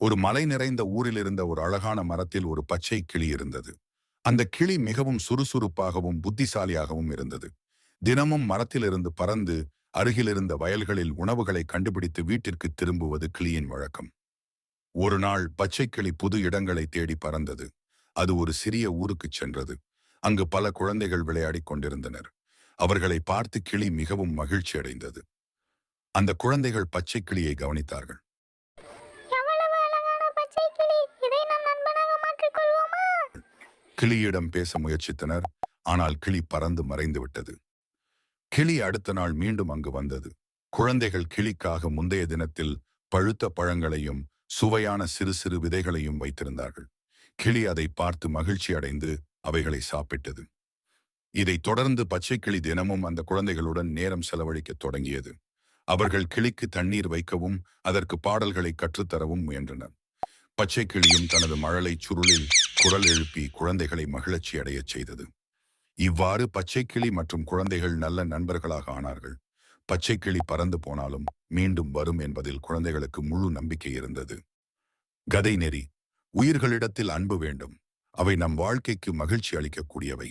ஒரு மலை நிறைந்த ஊரில் இருந்த ஒரு அழகான மரத்தில் ஒரு பச்சை கிளி இருந்தது. அந்த கிளி மிகவும் சுறுசுறுப்பாகவும் புத்திசாலியாகவும் இருந்தது. தினமும் மரத்திலிருந்து பறந்து அருகிலிருந்த வயல்களில் உணவுகளை கண்டுபிடித்து வீட்டிற்கு திரும்புவது கிளியின் வழக்கம். ஒரு நாள் பச்சை கிளி புது இடங்களை தேடி பறந்தது. அது ஒரு சிறிய ஊருக்குச் சென்றது. அங்கு பல குழந்தைகள் விளையாடிக் கொண்டிருந்தனர். அவர்களை பார்த்து கிளி மிகவும் மகிழ்ச்சி அடைந்தது. அந்த குழந்தைகள் பச்சை கிளியை கவனித்தார்கள். எவ்வளவு அழகான பச்சை கிளி! இதை நம் நண்பனாக மாற்றிக்கொள்வோமா? கிளியிடம் பேச முயற்சித்தனர். ஆனால் கிளி பறந்து மறைந்து விட்டது. கிளி அடுத்த நாள் மீண்டும் அங்கு வந்தது. குழந்தைகள் கிளிக்காக முந்தைய தினத்தில் பழுத்த பழங்களையும் சுவையான சிறு சிறு விதைகளையும் வைத்திருந்தார்கள். கிளி அதை பார்த்து மகிழ்ச்சி அடைந்து அவைகளை சாப்பிட்டது. இதைத் தொடர்ந்து பச்சை கிளி தினமும் அந்த குழந்தைகளுடன் நேரம் செலவழிக்கத் தொடங்கியது. அவர்கள் கிளிக்கு தண்ணீர் வைக்கவும் அதற்கு பாடல்களை கற்றுத்தரவும் முயன்றனர். பச்சை கிளியும் தனது மழலை சுருளில் குரல் எழுப்பி குழந்தைகளை மகிழ்ச்சி அடையச் செய்தது. இவ்வாறு பச்சை கிளி மற்றும் குழந்தைகள் நல்ல நண்பர்களாக ஆனார்கள். பச்சை கிளி பறந்து போனாலும் மீண்டும் வரும் என்பதில் குழந்தைகளுக்கு முழு நம்பிக்கை இருந்தது. கதை நெறி: உயிர்களிடத்தில் அன்பு வேண்டும். அவை நம் வாழ்க்கைக்கு மகிழ்ச்சி அளிக்கக்கூடியவை.